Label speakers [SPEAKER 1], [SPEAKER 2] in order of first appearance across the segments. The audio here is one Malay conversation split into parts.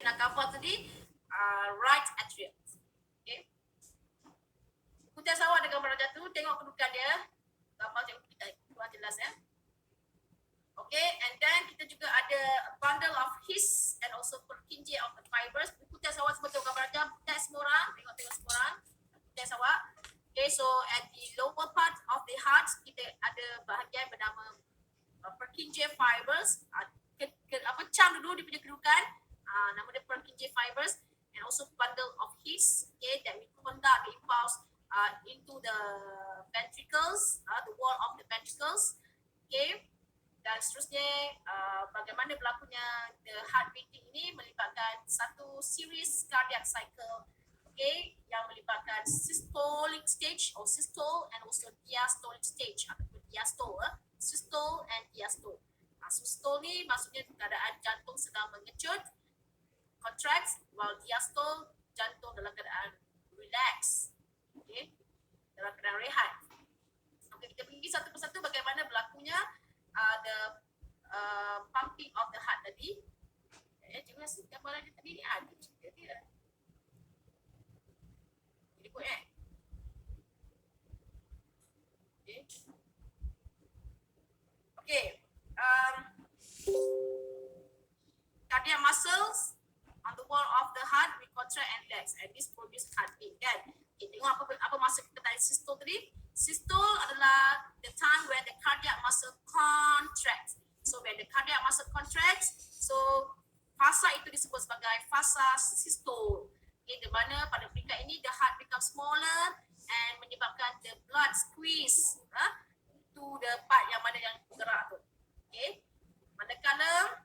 [SPEAKER 1] nak cover tadi right atrium. Okay. Kutiak sawah ada gambar jatuh, tengok kedudukan dia. Gambar tengok kita kurang jelas ya. Okay, and then kita juga ada a bundle of his and also Purkinje of the fibers. Kutiak sawah sebetul gambar jam, kutiak semua orang, tengok semua orang. Kutiak sawah. Okay, so at the lower part of the heart, kita ada bahagian bernama Purkinje fibers. Pecah dulu dia punya kedudukan. Nama dia Purkinje fibers. And also bundle of his, okay, that we conduct the impulse into the ventricles, the wall of the ventricles, okay. Dan seterusnya, bagaimana berlakunya the heart beating ini melibatkan satu series cardiac cycle, okay, yang melibatkan systolic stage or systole and also diastolic stage ataupun diastole, systole and diastole. Systole ni maksudnya keadaan jantung sedang mengecut, contracts, while diastole jantung dalam keadaan relax, okay, dalam keadaan rehat. Okay, kita pergi satu persatu bagaimana berlakunya the pumping of the heart tadi. Cuma gambaran dia tadi ni ada cerita dia. Jadi kot Okay. Okay. Cardiac muscles on the wall of the heart we contract and relax, and this produce heartbeat kan. Okay, tengok apa maksud kita tadi systole tadi. Systole adalah the time when the cardiac muscle contracts. So when the cardiac muscle contracts, so fasa itu disebut sebagai fasa systole. Okay, di mana pada peringkat ini the heart becomes smaller and menyebabkan the blood squeeze to the part yang mana yang bergerak tu. Okay, manakala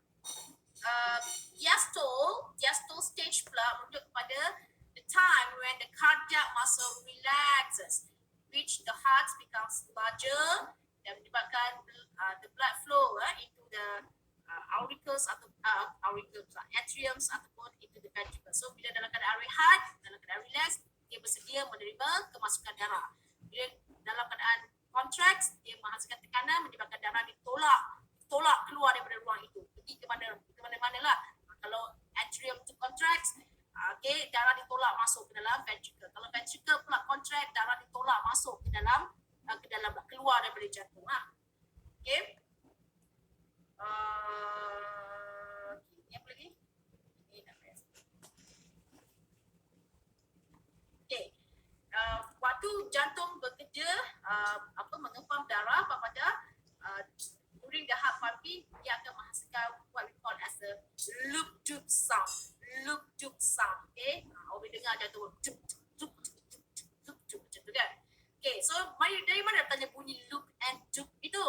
[SPEAKER 1] diastole stage pula merujuk kepada the time when the cardiac muscle relaxes, which the heart becomes larger dan menyebabkan the blood flow into the auricles atau atriums ataupun into the ventricles. So bila dalam keadaan rehat, dalam keadaan relax, dia bersedia menerima kemasukan darah. Bila dalam keadaan contract, dia menghasilkan tekanan menyebabkan darah ditolak keluar daripada ruang itu, pergi ke mana-mana lah. Kalau atrium tu contract, okay, darah ditolak masuk ke dalam ventricle. Kalau ventricle pula contract, darah ditolak masuk ke dalam keluar daripada jantung. Okay. Ini apa lagi? Ini dah best. Okay. Waktu jantung bekerja, mengempam darah pada during the heart pumping, dia akan menghasilkan what we call as a loop-tube sound. Loop-tube sound, okay? Orang dengar jantung loop-tube macam tu kan? Okay, so dari mana datangnya bunyi loop and tube itu?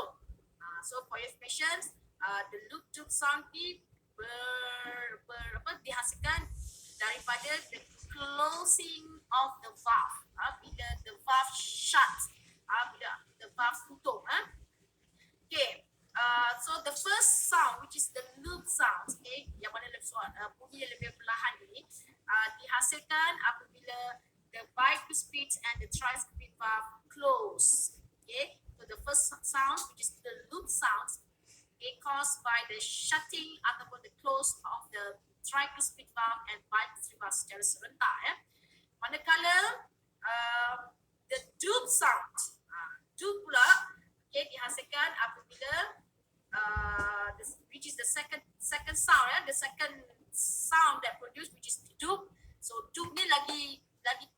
[SPEAKER 1] So for your information, the loop-tube sound ni dihasilkan daripada the closing of the valve. Bila the valve shut, bila the valve tutup. Okay. So the first sound, which is the loop sound, okay, yang mana bunyi lebih perlahan ini, dihasilkan apabila the bicuspid and the tricuspid valve close. Okay, so the first sound, which is the loop sound, okay, caused by the shutting ataupun the close of the tricuspid valve and bicuspid valve secara serentak. Manakala the tube sound, tube pula, okay, dihasilkan apabila which is the second sound, the second sound that produced, which is tube. So tube ni lagi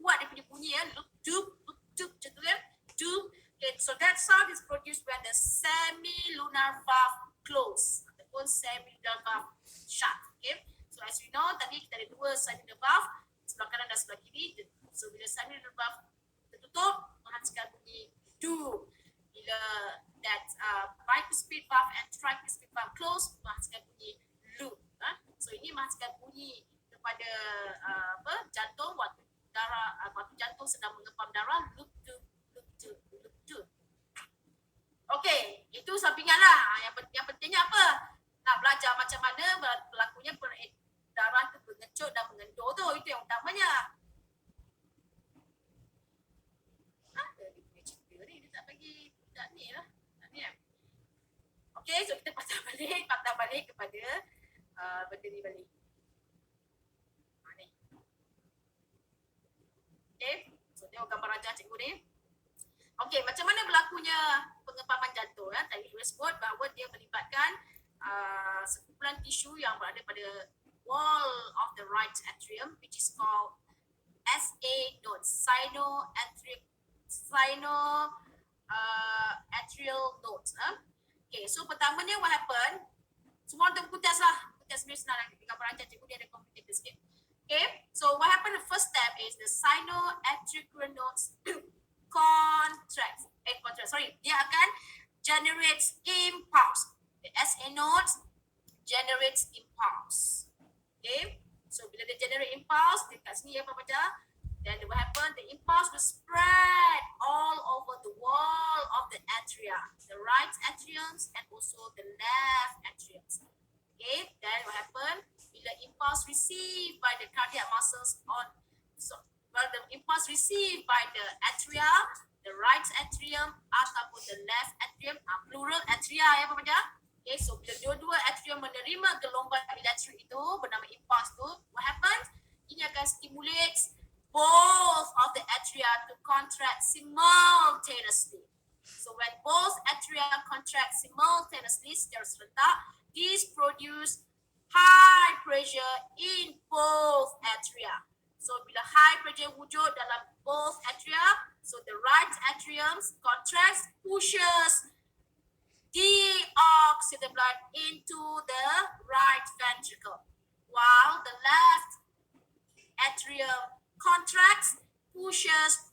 [SPEAKER 1] kuat dia punya bunyi, loop tube macam tu kan, tube. Okay, so that sound is produced when the semilunar valve close ataupun semilunar valve shut. Okay, so as we know tadi kita ada dua semilunar valve, sebelah kanan dan sebelah kiri. So bila semilunar valve tertutup, menghasilkan bunyi tube. Bila that bicuspid valve and tricuspid valve close, menghasilkan bunyi loop. So ini menghasilkan bunyi kepada jantung waktu jantung sedang mengempam darah, loop tube. Okey, itu sampingan lah. Yang pentingnya apa? Nak belajar macam mana berlakunya darah tu mengecut dan mengendur tu, itu yang utamanya. Dia tak bagi tak ni lah. Okey, so kita patah balik kepada benda ni balik. belajar cikgu ni. Okey, macam mana berlakunya pengepaman jantung? Tadi kita sebut bahawa dia melibatkan sekumpulan tisu yang berada pada wall of the right atrium, which is called SA nodes, atrial nodes. Okay, so pertamanya what happen? Semua untuk kutas lah. Kutas sebenarnya senang lah. Tinggal perancang cikgu dia ada complicated sikit. Okay, so what happen? The first step is the sinoatrial nodes contract. Dia akan generate impulse. The SA nodes generates impulse. Okay, so bila dia generate impulse, dekat sini apa baca? Then what happen? The impulse will spread all over the wall of the atria, the right atriums and also the left atriums. Okay, then what happen? Bila impulse received by the cardiac muscles the impulse received by the atria, the right atrium ataupun the left atrium, plural atria ya Pak Baca. Okay, so bila dua-dua atrium menerima gelombang elektrik itu bernama impulse tu, what happens? Ini akan stimulate both of the atria to contract simultaneously. So when both atria contract simultaneously secara serentak, these produce high pressure in both atria. So bila high pressure wujud dalam both atria, so the right atrium contracts, pushes deoxygenated blood into the right ventricle, while the left atrium contracts, pushes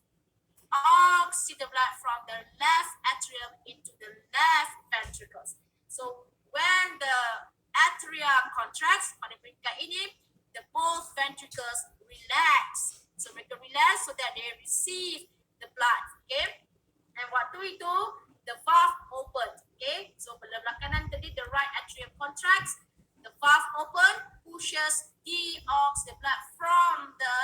[SPEAKER 1] oxygenated blood from the left atrium into the left ventricles. So when the atria contracts, pada peringkat ini, the both ventricles relax. So mereka relax so that they receive the blood. Okay, and waktu itu the valve open. Okay, so belah kanan tadi the right atrium contracts, the valve open, pushes deoxygenated blood from the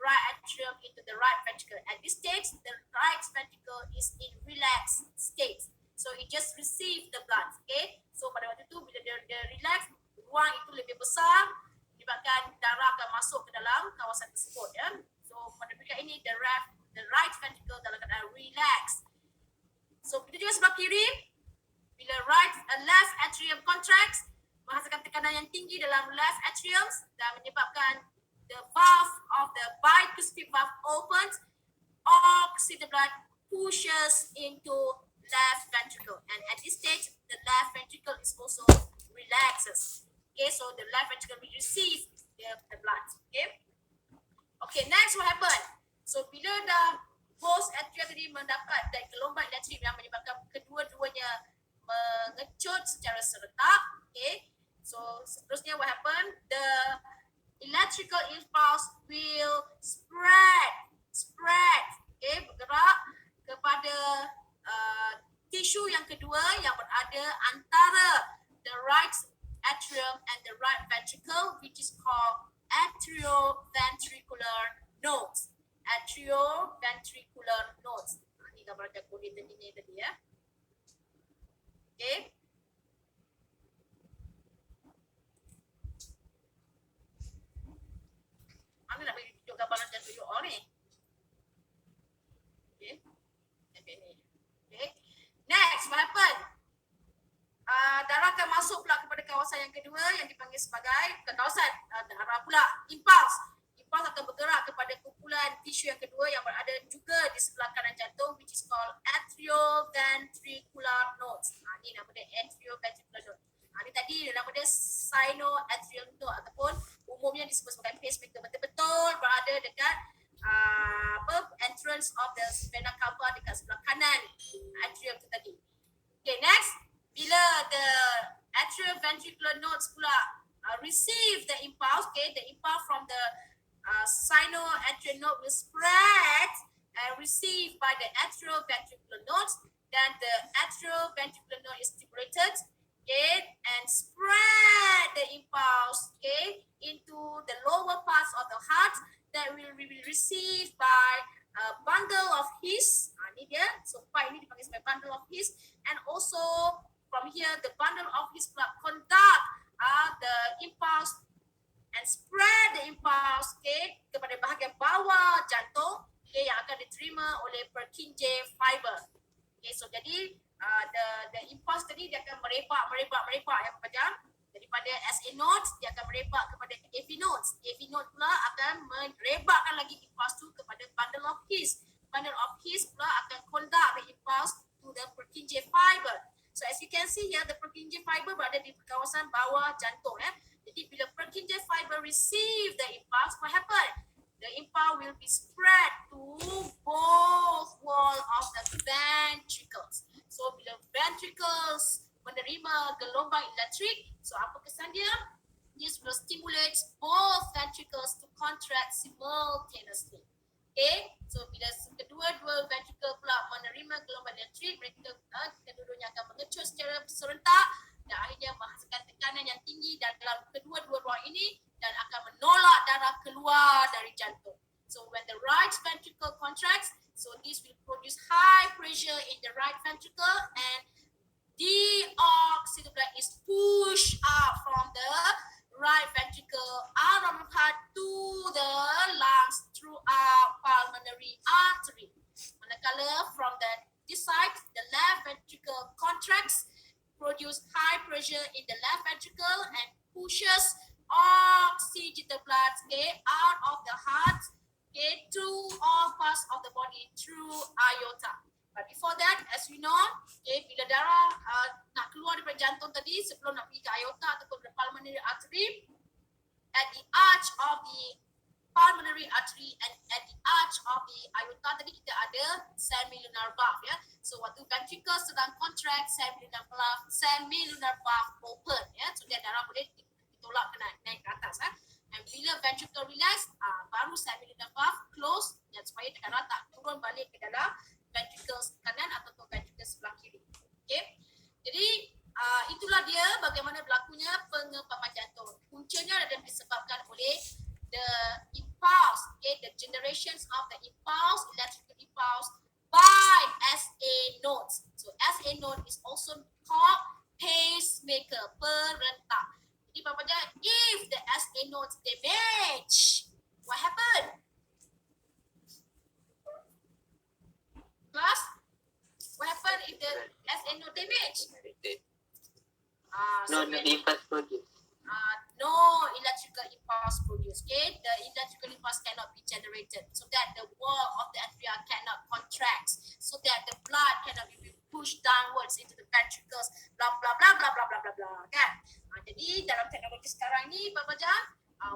[SPEAKER 1] right atrium into the right ventricle. At this stage, the right ventricle is in relaxed state. So it just receive the blood. Okay, so pada waktu itu bila dia relax, ruang itu lebih besar, menyebabkan darah akan masuk ke dalam kawasan tersebut. Ya. So pada peringkat ini the right ventricle dalam keadaan relax. So begitu juga sebelah kiri, bila left atrium contracts, menghasilkan tekanan yang tinggi dalam left atrium dan menyebabkan the valve of the bicuspid valve opens, oxygenated blood pushes into left ventricle, and at this stage the left ventricle is also relaxes. Okay, so the left ventricle will receive the blood. Okay, next what happen? So bila dah both atria tadi mendapat gelombang elektrik yang menyebabkan kedua-duanya mengecut secara serentak, okay, so seterusnya what happen? The electrical impulse will spread, okay, bergerak kepada tisu yang kedua yang berada antara the right atrium and the right ventricle, which is called atrioventricular nodes. Atrioventricular nodes. Ini gambar kulit ini tadi ya. Okay. Mana nak bagi tunjuk gambar macam tunjuk orang ni? Okay. Okay. Next, what happen? Darah akan masuk pula kepada kawasan yang kedua yang dipanggil sebagai kawasan darah pula, impulse. Impulse akan bergerak kepada kumpulan tisu yang kedua yang berada juga di sebelah kanan jantung, which is called atrioventricular nodes. Ini nama dia atrioventricular node. Ini tadi nama dia sinoatrial node ataupun umumnya disebut sebagai pacemaker, betul-betul berada dekat entrance of the vena cava dekat sebelah kanan atrium tu tadi. Okay, next, bila the atrioventricular nodes pula receive the impulse, okay, the impulse from the sinoatrial node will spread and received by the atrioventricular nodes. Then the atrioventricular node is stimulated, okay, and spread the impulse, okay, into the lower parts of the heart that will be received by a bundle of His. Ini dia, so part ini dipanggil sebagai bundle of His, and also from here the bundle of His blood conduct the impulse and spread the impulse, okay, kepada bahagian bawah jantung, okay, yang akan diterima oleh Purkinje fiber. Okay, so jadi the impulse tadi dia akan merebak ya Bapak. Daripada SA nodes dia akan merebak kepada AV nodes. AV node pula akan merebakkan lagi impulse tu kepada bundle of His. Bundle of His pula akan conduct the impulse to the Purkinje fiber. So as you can see here, the Purkinje fiber berada di kawasan bawah jantung. Jadi bila Purkinje fiber receive the impulse, what happen? The impulse will be spread to both wall of the ventricles. So bila ventricles menerima gelombang elektrik, so apa kesan dia? This will stimulate both ventricles to contract simultaneously. Okay, so bila kedua-dua ventricle pula menerima gelombang elektrik, mereka kedua-duanya akan mengecut secara serentak dan akhirnya menghasilkan tekanan yang tinggi dalam kedua-dua ruang ini dan akan menolak darah keluar dari jantung. So when the right ventricle contracts, so this will produce high pressure in the right ventricle and deoxygenated blood is pushed out from the right ventricle out of the heart to the lungs throughout pulmonary artery. Manakala from this side, the left ventricle contracts, produce high pressure in the left ventricle and pushes oxygenated blood out of the heart through all parts of the body through aorta. But before that, as we know, bila darah nak keluar daripada jantung tadi sebelum nak pergi ke aorta ataupun the pulmonary artery, at the arch of the pulmonary artery and at the arch of the aorta tadi kita ada semilunar valve ya. So waktu ventricle sedang contract, semilunar valve open ya. So dia darah boleh ditolak ke naik ke atas And bila ventricle relax, baru semilunar valve close dan supaya darah tak turun balik ke dalam ventricle kanan ataupun ventricle sebelah kiri. Okay. Jadi itulah dia bagaimana berlakunya pengepaman jantung. Puncanya adalah disebabkan oleh the impulse, the generations of the impulse, electrical impulse by SA nodes. So SA node is also called pacemaker, perentak. Jadi bapaknya, if the SA nodes damage, what happened? Class, what happened if the SA node damage?
[SPEAKER 2] No impulse produced.
[SPEAKER 1] No electrical impulse produced. Okay, the electrical impulse cannot be generated, so that the wall of the atria cannot contract, so that the blood cannot be pushed downwards into the ventricles. Blah blah blah blah blah blah blah blah. Kan? Jadi dalam teknologi sekarang ni, Bapak Jan,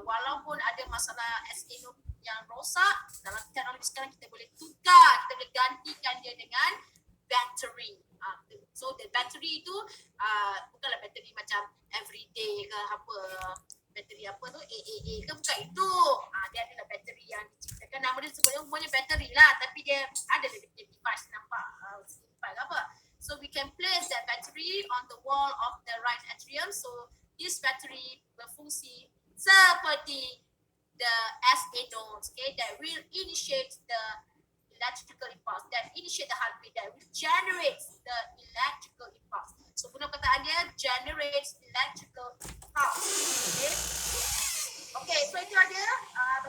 [SPEAKER 1] walaupun ada masalah SA node yang rosak, dalam teknologi sekarang kita boleh tukar, kita boleh gantikan dia dengan battery. So the battery itu bukanlah battery macam everyday ke apa, battery apa tu AAA ke, bukan itu. Dia adalah battery yang diciptakan, nama dia sebenarnya umumnya battery lah, tapi dia ada dia punya device nampak simpan apa. So we can place that battery on the wall of the right atrium. So this battery berfungsi seperti the SA nodes, okay, that will initiate the electrical impulse, that initiate the heartbeat, that will generate the electrical impulse. So guna perkataan dia generates electrical pulse. Okay, so itu ada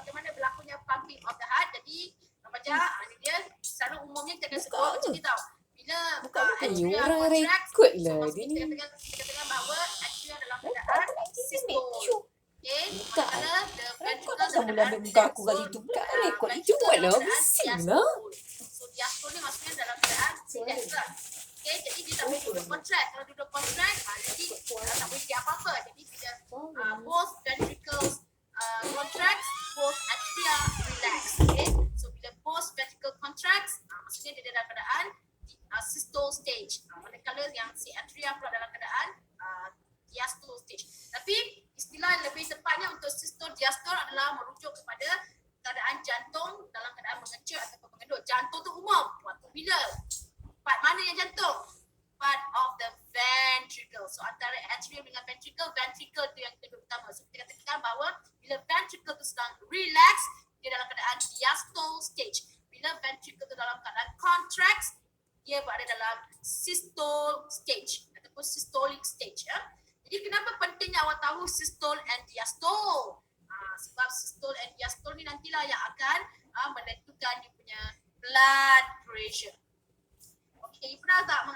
[SPEAKER 1] bagaimana berlakunya pumping of the heart. Jadi baca ini dia secara umumnya kita akan sebut macam ni tau. Bila
[SPEAKER 3] Bukannya orang rekod lah dia ni.
[SPEAKER 1] kita katakan bahawa atria dalam keadaan systole. Okay,
[SPEAKER 3] Buka.
[SPEAKER 1] the
[SPEAKER 3] Kau tak sama ambil muka aku kat situ. Bukan rekod ni cuba lah. Bising lah.
[SPEAKER 1] So diastole ni maksudnya dalam keadaan diastole. Okay, jadi dia tak boleh duduk contract. Kalau duduk contract, jadi tak boleh jadi apa-apa. Jadi bila both ventricles contracts, both atria relax. Okay, so bila both ventricle contracts, maksudnya dia dalam keadaan systole stage. Manakala yang si atria pula dalam keadaan diastole stage. Tapi istilah lebih tepatnya untuk systole diastole adalah merujuk kepada keadaan jantung dalam keadaan mengecut ataupun mengendut. Jantung tu umum. Waktu bila? Part mana yang jantung? Part of the ventricle. So antara atrium dengan ventricle tu yang kedua utama. So kita katakan bahawa bila ventricle tu sedang relax, dia dalam keadaan diastole stage. Bila ventricle tu dalam keadaan contracts, dia berada dalam systole stage ataupun systolic stage. Jadi kenapa pentingnya awak tahu systole and diastole? Sebab systole and diastole ni nantilah yang akan menentukan dia punya blood pressure. Okay, pernah tak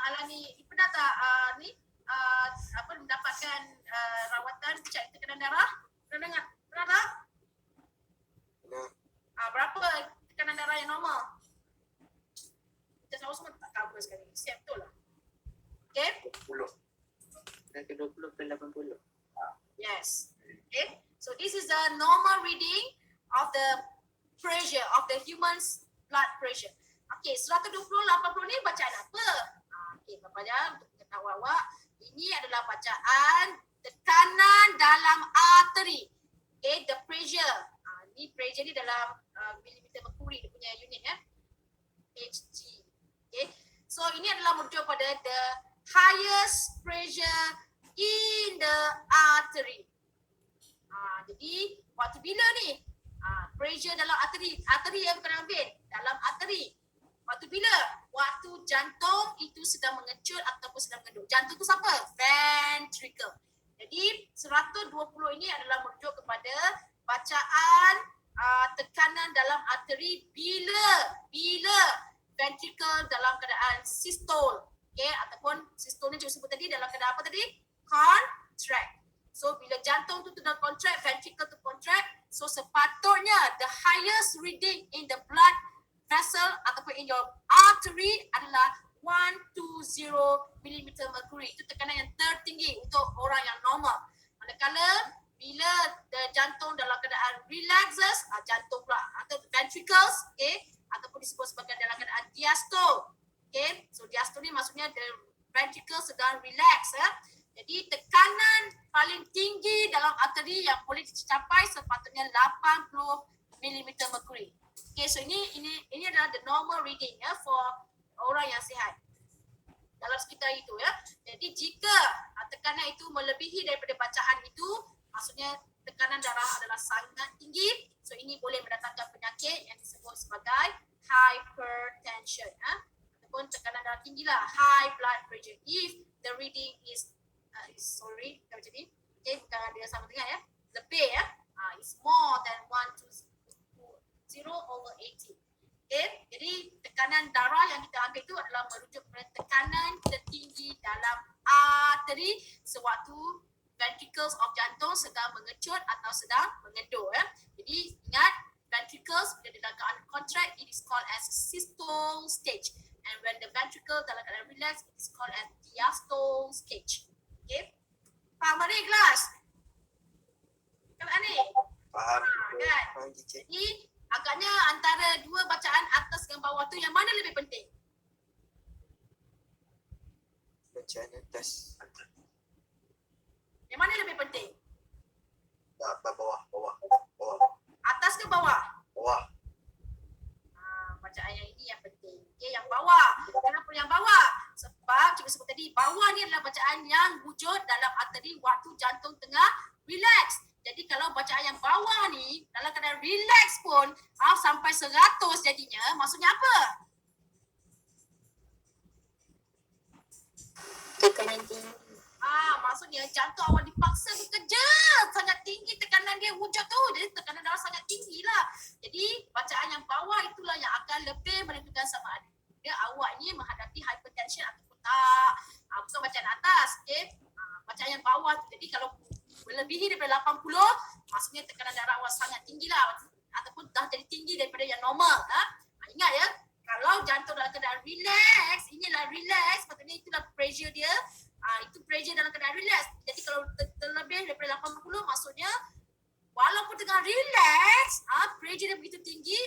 [SPEAKER 1] mendapatkan rawatan cek tekanan darah? Pernah dengar? Pernah tak? Berapa tekanan darah yang normal? Kita semua tak cover sekali. Siap betul lah. Okay?
[SPEAKER 2] 20. Dan ke 20 ke 80.
[SPEAKER 1] Yes. Okay. So this is the normal reading of the pressure of the human's blood pressure. Okay, 120, 80 ni bacaan apa? Okay, Bapak Jan, untuk mengetahui awak, ini adalah bacaan tekanan dalam arteri. Okay, the pressure. Ni pressure ni dalam millimeter mercury dia punya unit ya. Hg. Okay. So ini adalah merujuk pada the highest pressure in the artery. Jadi waktu bila ni pressure dalam arteri yang bukan dalam vein, dalam arteri. Waktu bila? Waktu jantung itu sedang mengecut ataupun sedang mengendut. Jantung tu siapa? Ventricle. Jadi 120 ini adalah merujuk kepada bacaan tekanan dalam arteri bila ventricle dalam keadaan systole. Okay, ataupun systole ni cikgu sebut tadi dalam keadaan apa tadi? Contract. So bila jantung tu tengah contract, ventricle tu contract, so sepatutnya the highest reading in the blood vessel ataupun in your artery adalah 120 mm mercury. Itu tekanan yang tertinggi untuk orang yang normal. Manakala bila the jantung dalam keadaan relaxes, jantung pula atau ventricles, okay, ataupun disebut sebagai dalam keadaan diastole. Okay, so diastole ni maksudnya the ventricle sedang relax ya. Jadi tekanan paling tinggi dalam arteri yang boleh dicapai sepatutnya 80 mm mercury. Okay, so ini adalah the normal reading ya for orang yang sihat dalam sekitar itu ya. Jadi jika tekanan itu melebihi daripada bacaan itu, maksudnya tekanan darah adalah sangat tinggi. So ini boleh mendatangkan penyakit yang disebut sebagai hypertension ataupun tekanan darah tinggi lah, high blood pressure. If the reading is macam ni. Okay, bukan ada sama dengan ya. Lebih ya. It's more than 120/80. Okay, jadi tekanan darah yang kita ambil itu adalah merujuk kepada tekanan tertinggi dalam arteri sewaktu ventricles of jantung sedang mengecut atau sedang mengendut ya. Jadi ingat, ventricles bila dalam keadaan contract, it is called as systole stage. And when the ventricle dalam keadaan relax, it is called as diastole stage. Okay. Faham ada kelas? Faham ni?
[SPEAKER 2] Faham.
[SPEAKER 1] Kan? Jadi agaknya antara dua bacaan atas dan bawah tu yang mana lebih penting?
[SPEAKER 2] Bacaan atas.
[SPEAKER 1] Yang mana lebih penting?
[SPEAKER 2] Bawah.
[SPEAKER 1] Atas ke bawah?
[SPEAKER 2] Bawah.
[SPEAKER 1] Bacaan yang ini yang penting. Okay, yang bawah. Kenapa yang bawah? Sebab cikgu sebut tadi, bawah ni adalah bacaan yang wujud dalam arteri waktu jantung tengah relax. Jadi kalau bacaan yang bawah ni dalam keadaan relax pun sampai 100 jadinya, maksudnya apa?
[SPEAKER 3] Tekanan tinggi.
[SPEAKER 1] Maksudnya jantung awak dipaksa bekerja. Sangat tinggi tekanan dia wujud tu. Jadi tekanan darah sangat tinggi lah. Jadi bacaan yang bawah itulah yang akan lebih menentukan sama ada awak ni menghadapi hypertension ataupun tak. Bukan bacaan atas. Okay? Bacaan yang bawah tu. Jadi kalau melebihi daripada 80, maksudnya tekanan darah awak sangat tinggi lah. Ataupun dah jadi tinggi daripada yang normal. Ingat ya, kalau jantung dalam keadaan relax, inilah relax, patutnya itulah pressure dia. Itu pressure dalam keadaan relax. Jadi kalau terlebih daripada 80, maksudnya walaupun tengah relax, pressure dia begitu tinggi,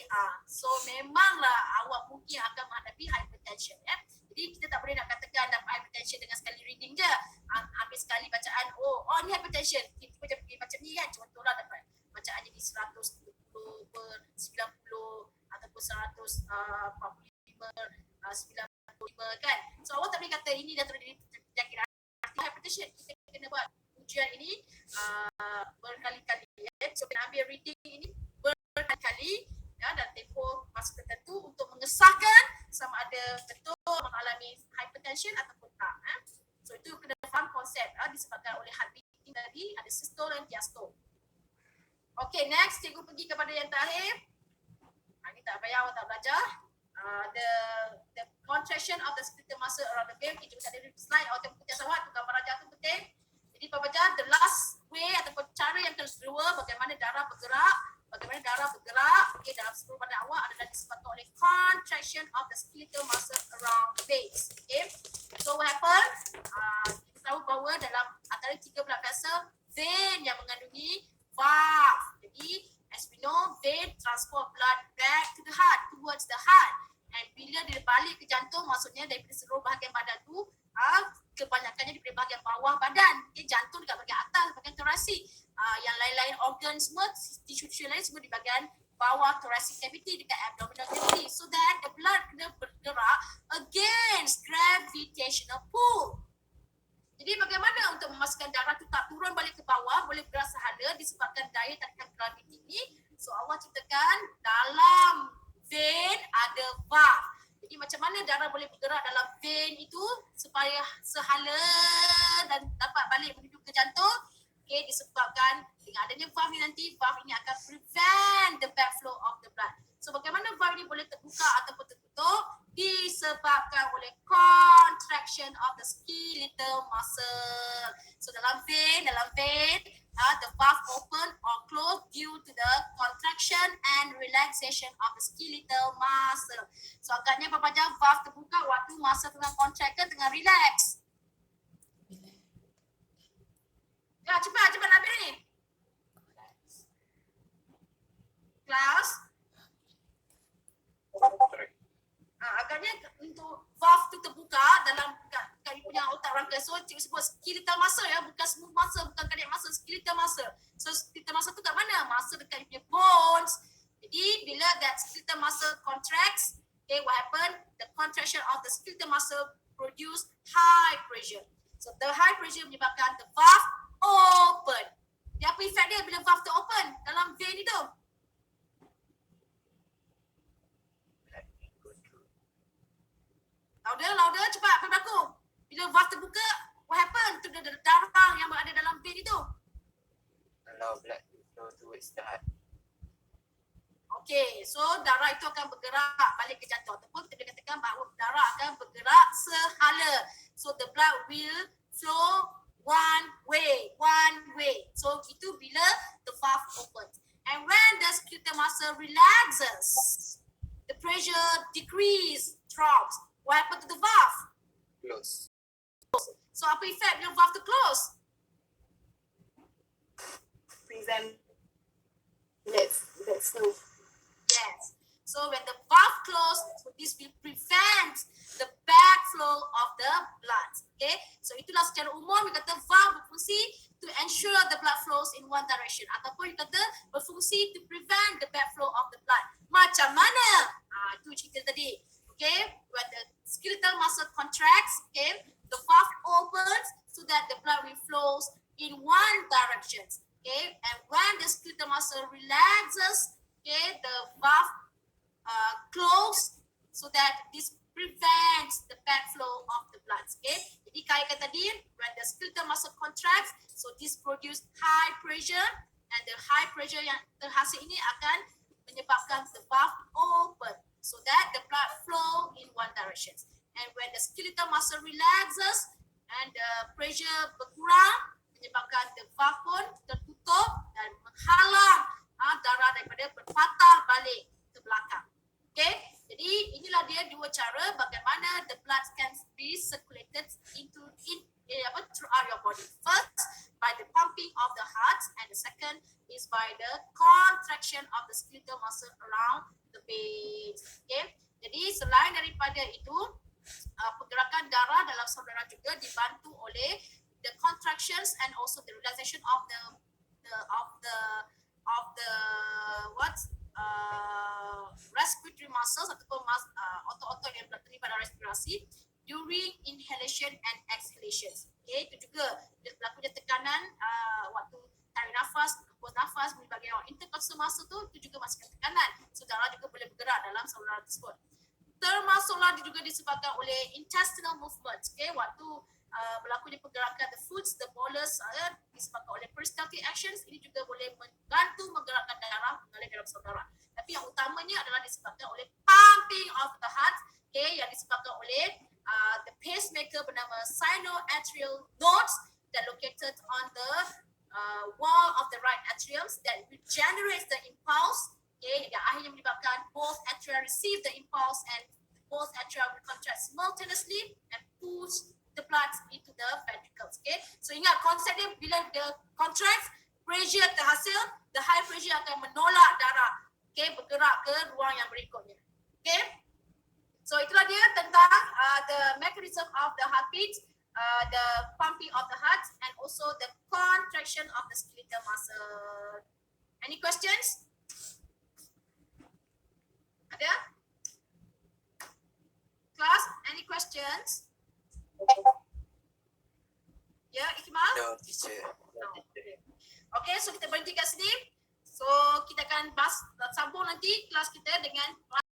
[SPEAKER 1] so memanglah awak mungkin akan menghadapi hypertension ya. Jadi kita tak boleh nak katakan dapat hypertension dengan sekali reading je. Ambil sekali bacaan, ni hypertension. Kita macam ni kan, contohlah dapat bacaan jadi 120/90 ataupun 145/95 kan. So awak tak boleh kata ini dah terjadi penyakit hypertension. Kita kena buat ujian ini berkali-kali ya. So kena ambil reading ini berkali-kali ya, dan tempoh masa tertentu untuk mengesahkan sama ada betul mengalami hypertension ataupun tak. So itu kena faham konsep disebabkan oleh heart beating tadi ada systole dan diastole. Okay, next cikgu pergi kepada yang terakhir. Ini tak payah awak tak belajar. The contraction of the skeletal muscle around the vein. Kita ada di slide atau putih sawat tu gambar raja tu penting. Jadi pembaca the last way ataupun cara yang kedua bagaimana darah bergerak. Okay, dalam sebelum pada awak adalah disebabkan oleh contraction of the skeletal muscle around the base. Okay. So what happen? Kita tahu bahawa dalam antara 3 blood vessel, vein yang mengandungi valve. Jadi as we know, vein transport blood back to the heart, towards the heart. And bila dia balik ke jantung, maksudnya daripada seluruh bahagian badan tu, kebanyakannya daripada bahagian bawah badan. Okay, jantung dekat bahagian atas, bahagian thoracic. Yang lain-lain organ semua, tisu-tisu lain semua di bahagian bawah thoracic cavity, dekat abdominal cavity. So that the blood kena bergerak against gravitational pull. Jadi bagaimana untuk memastikan darah tu tak turun balik ke bawah, boleh bergerak sehala disebabkan daya tarikan graviti ini. So Allah ciptakan dalam vein ada valve. Jadi macam mana darah boleh bergerak dalam vein itu supaya sehala dan dapat balik menuju ke jantung? Okay, disebabkan dengan adanya valve ni nanti, valve ini akan prevent the backflow of the blood. So bagaimana valve ini boleh terbuka ataupun tertutup? Disebabkan oleh contraction of the skeletal muscle. So dalam vein, the valve open or close due to the contraction and relaxation of the skeletal muscle. So agaknya Bapak valve terbuka waktu masa tengah contract ke tengah relax. Ya, cepat Nabil ni. Kelas. Agaknya untuk valve tu terbuka dalam kat punya otak rangka. So cikgu sebut skeletal muscle ya, bukan smooth muscle, bukan cardiac muscle, skeletal muscle. So skeletal muscle tu kat mana? Muscle dekat punya bones. Jadi bila that skeletal muscle contracts, okay, what happen? The contraction of the skeletal muscle produce high pressure. So the high pressure menyebabkan the valve open. Dia apa effect dia bila valve tu open dalam vein itu? Louder, cepat apa berlaku? Bila valve terbuka, what happen to the darah yang ada dalam vein itu?
[SPEAKER 2] Allow blood to flow towards the heart.
[SPEAKER 1] Okay, so darah itu akan bergerak balik ke jantung ataupun kita boleh katakan bahawa darah akan bergerak sehala. So the blood will flow one way. So itu bila the valve opens. And when the skeletal muscle relaxes, the pressure drops. What happens to the valve?
[SPEAKER 2] Close.
[SPEAKER 1] So apa effect bila valve tu close?
[SPEAKER 3] Prevent. Let's move.
[SPEAKER 1] Yes. So when the valve close, so this will prevent the backflow of the blood. Okay. So itulah secara umum kita kata valve berfungsi to ensure the blood flows in one direction ataupun kita kata berfungsi to prevent the backflow of the blood. Macam mana? Itu cerita tadi. Okay. When the skeletal muscle contracts, okay, the valve opens so that the blood will flows in one direction. Okay. And when the skeletal muscle relaxes, okay, the valve close so that this prevents the backflow of the blood. Okay. Jadi kaitkan tadi, when the skeletal muscle contracts, so this produce high pressure and the high pressure yang terhasil ini akan menyebabkan the valve open so that the blood flow in one direction. And when the skeletal muscle relaxes and the pressure berkurang, menyebabkan the valve pun tertutup dan menghalang darah daripada berpatah balik ke belakang. Okay, jadi inilah dia dua cara bagaimana the blood can be circulated throughout your body. First, by the pumping of the heart, and the second is by the contraction of the skeletal muscle around the base. Okay, jadi selain daripada itu, pergerakan darah dalam saluran juga dibantu oleh the contractions and also the relaxation of the respiratory muscles ataupun otot-otot yang berterlibat pada respirasi during inhalation and exhalation. Okay, itu juga berlakunya tekanan waktu tarik nafas, hembus nafas di bahagian intercostal muscle itu juga masukkan tekanan. So darah juga boleh bergerak dalam saluran tersebut. Termasuklah juga disebabkan oleh intestinal movement. Okay, waktu berlakunya pergerakan the foots, the bolus disebabkan oleh peristaltic actions. Ini juga boleh membantu menggerakkan darah mengalir dalam saluran darah. Tapi yang utamanya adalah disebabkan oleh pumping of the heart, yang disebabkan oleh the pacemaker bernama sinoatrial nodes that located on the wall of the right atrium that generates the impulse, yang akhirnya menyebabkan both atria receive the impulse and both atria will contract simultaneously and push the blood into the ventricles. So ingat konsep dia, bila dia contract, pressure terhasil, the high pressure akan menolak darah bergerak ke ruang yang berikutnya. So itulah dia tentang the mechanism of the heartbeat, the pumping of the heart and also the contraction of the skeletal muscle. Any questions? Ada? Class, any questions? Ya, Iqmal?
[SPEAKER 2] No, teacher.
[SPEAKER 1] No. Okay, so kita berhenti kat sini. So kita akan sambung nanti kelas kita dengan